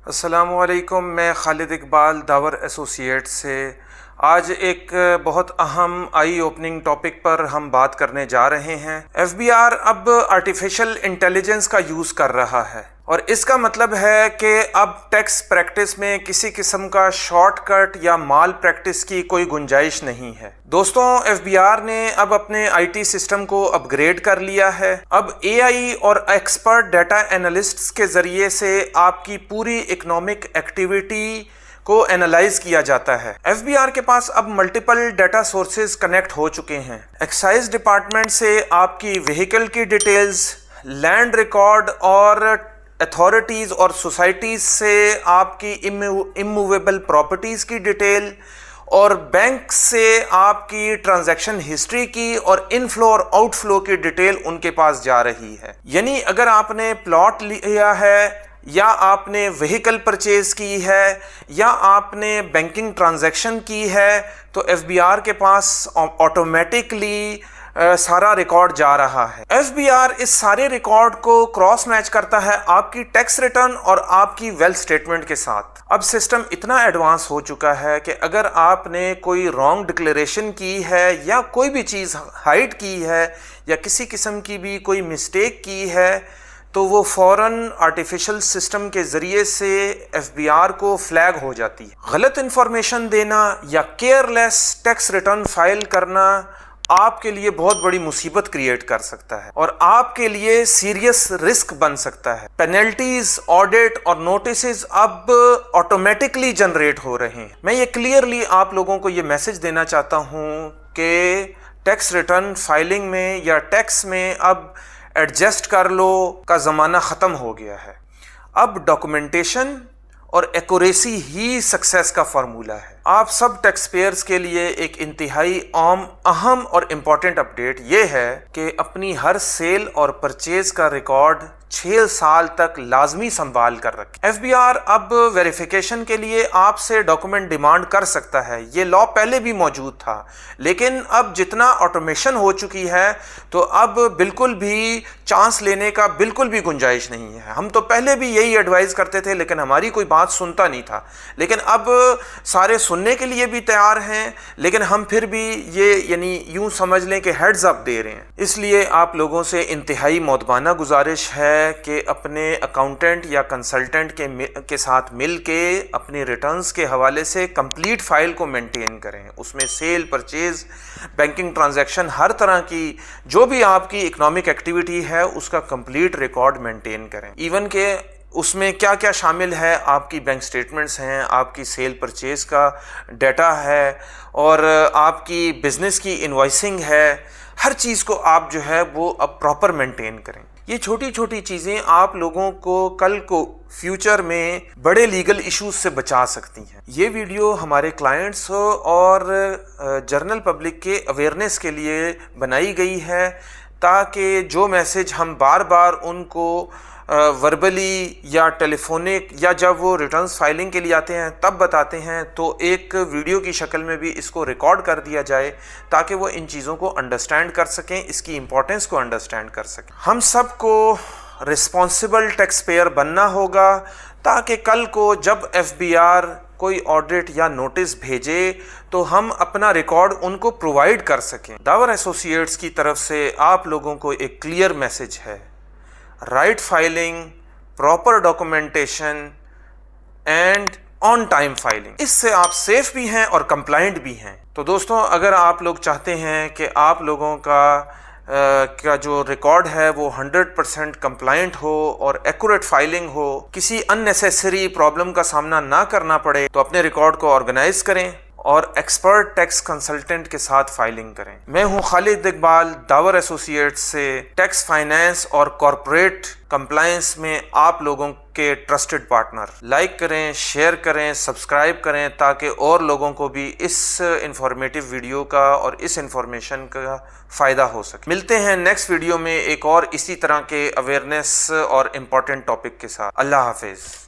السلام علیکم، میں خالد اقبال داور ایسوسیٹس سے آج ایک بہت اہم آئی اوپننگ ٹاپک پر ہم بات کرنے جا رہے ہیں۔ ایف بی آر اب آرٹیفیشل انٹیلیجنس کا یوز کر رہا ہے اور اس کا مطلب ہے کہ اب ٹیکس پریکٹس میں کسی قسم کا شارٹ کٹ یا مال پریکٹس کی کوئی گنجائش نہیں ہے۔ دوستوں، ایف بی آر نے اب اپنے آئی ٹی سسٹم کو اپ گریڈ کر لیا ہے۔ اب اے آئی اور ایکسپرٹ ڈیٹا انالسٹس کے ذریعے سے آپ کی پوری اکنامک ایکٹیویٹی کو اینالائز کیا جاتا ہے۔ ایف بی آر کے پاس اب ملٹیپل ڈیٹا سورسز کنیکٹ ہو چکے ہیں۔ ایکسائز ڈپارٹمنٹ سے آپ کی وہیکل کی ڈیٹیلز، لینڈ ریکارڈ اور اتھارٹیز اور سوسائٹیز سے آپ کی اموویبل پراپرٹیز کی ڈیٹیل، اور بینک سے آپ کی ٹرانزیکشن ہسٹری کی اور انفلو اور آؤٹ فلو کی ڈیٹیل ان کے پاس جا رہی ہے۔ یعنی اگر آپ نے پلاٹ لیا ہے یا آپ نے وہیکل پرچیز کی ہے یا آپ نے بینکنگ ٹرانزیکشن کی ہے تو ایف بی آر کے پاس آٹومیٹکلی سارا ریکارڈ جا رہا ہے۔ ایف بی آر اس سارے ریکارڈ کو کراس میچ کرتا ہے آپ کی ٹیکس ریٹرن اور آپ کی ویلتھ سٹیٹمنٹ کے ساتھ۔ اب سسٹم اتنا ایڈوانس ہو چکا ہے کہ اگر آپ نے کوئی رانگ ڈکلیریشن کی ہے یا کوئی بھی چیز ہائڈ کی ہے یا کسی قسم کی بھی کوئی مسٹیک کی ہے تو وہ فوراً آرٹیفیشل سسٹم کے ذریعے سے ایف بی آر کو فلیگ ہو جاتی ہے۔ غلط انفارمیشن دینا یا کیئر لیس ٹیکس ریٹرن فائل کرنا آپ کے لیے بہت بڑی مصیبت کریٹ کر سکتا ہے اور آپ کے لیے سیریس رسک بن سکتا ہے۔ پینلٹیز، آڈٹ اور نوٹسز اب آٹومیٹکلی جنریٹ ہو رہے ہیں۔ میں یہ کلیئرلی آپ لوگوں کو یہ میسج دینا چاہتا ہوں کہ ٹیکس ریٹرن فائلنگ میں یا ٹیکس میں اب ایڈجسٹ کر لو کا زمانہ ختم ہو گیا ہے۔ اب ڈاکومنٹیشن اور ایکوریسی ہی سکسیس کا فارمولہ ہے۔ آپ سب ٹیکس پیئرز کے لیے ایک انتہائی اہم اور امپورٹنٹ اپڈیٹ یہ ہے کہ اپنی ہر سیل اور پرچیز کا ریکارڈ 6 سال تک لازمی سنبھال کر رکھیں۔ ایف بی آر اب ویریفیکیشن کے لیے آپ سے ڈاکومنٹ ڈیمانڈ کر سکتا ہے۔ یہ لا پہلے بھی موجود تھا لیکن اب جتنا آٹومیشن ہو چکی ہے تو اب بالکل بھی چانس لینے کا بالکل بھی گنجائش نہیں ہے۔ ہم تو پہلے بھی یہی ایڈوائز کرتے تھے لیکن ہماری کوئی بات سنتا نہیں تھا، لیکن اب سارے سننے کے لیے بھی تیار ہیں، لیکن ہم پھر بھی یہ یوں سمجھ لیں کہ ہیڈز اپ دے رہے ہیں۔ اس لیے آپ لوگوں سے انتہائی مؤدبانہ گزارش ہے کہ اپنے اکاؤنٹنٹ یا کنسلٹنٹ کے ساتھ مل کے اپنی ریٹرنز کے حوالے سے کمپلیٹ فائل کو مینٹین کریں۔ اس میں سیل، پرچیز، بینکنگ ٹرانزیکشن، ہر طرح کی جو بھی آپ کی اکنامک ایکٹیویٹی ہے اس کا کمپلیٹ ریکارڈ مینٹین کریں۔ ایون کہ اس میں کیا کیا شامل ہے، آپ کی بینک سٹیٹمنٹس ہیں، آپ کی سیل پرچیز کا ڈیٹا ہے اور آپ کی بزنس کی انوائسنگ ہے، ہر چیز کو آپ جو ہے وہ اب پراپر مینٹین کریں۔ یہ چھوٹی چھوٹی چیزیں آپ لوگوں کو کل کو فیوچر میں بڑے لیگل ایشوز سے بچا سکتی ہیں۔ یہ ویڈیو ہمارے کلائنٹس اور جنرل پبلک کے اویئرنیس کے لیے بنائی گئی ہے تاکہ جو میسج ہم بار بار ان کو وربلی یا ٹیلی فونک یا جب وہ ریٹرنز فائلنگ کے لیے آتے ہیں تب بتاتے ہیں تو ایک ویڈیو کی شکل میں بھی اس کو ریکارڈ کر دیا جائے تاکہ وہ ان چیزوں کو انڈرسٹینڈ کر سکیں، اس کی امپورٹنس کو انڈرسٹینڈ کر سکیں۔ ہم سب کو رسپانسبل ٹیکس پیئر بننا ہوگا تاکہ کل کو جب ایف بی آر کوئی آڈٹ یا نوٹس بھیجے تو ہم اپنا ریکارڈ ان کو پرووائڈ کر سکیں۔ داور ایسوسیٹس کی طرف سے آپ لوگوں کو ایک کلیئر میسج ہے: right filing, proper documentation and on time filing, اس سے آپ سیف بھی ہیں اور کمپلائنٹ بھی ہیں۔ تو دوستوں، اگر آپ لوگ چاہتے ہیں کہ آپ لوگوں کا جو ریکارڈ ہے وہ 100% کمپلائنٹ ہو اور ایکوریٹ فائلنگ ہو، کسی ان نیسیسری پرابلم کا سامنا نہ کرنا پڑے، تو اپنے ریکارڈ کو آرگنائز کریں اور ایکسپرٹ ٹیکس کنسلٹنٹ کے ساتھ فائلنگ کریں۔ میں ہوں خالد اقبال داور ایسوسیٹس سے، ٹیکس فائنانس اور کارپوریٹ کمپلائنس میں آپ لوگوں کے ٹرسٹڈ پارٹنر۔ لائک کریں، شیئر کریں، سبسکرائب کریں تاکہ اور لوگوں کو بھی اس انفارمیٹیو ویڈیو کا اور اس انفارمیشن کا فائدہ ہو سکے۔ ملتے ہیں نیکسٹ ویڈیو میں ایک اور اسی طرح کے اویئرنیس اور امپورٹنٹ ٹاپک کے ساتھ۔ اللہ حافظ۔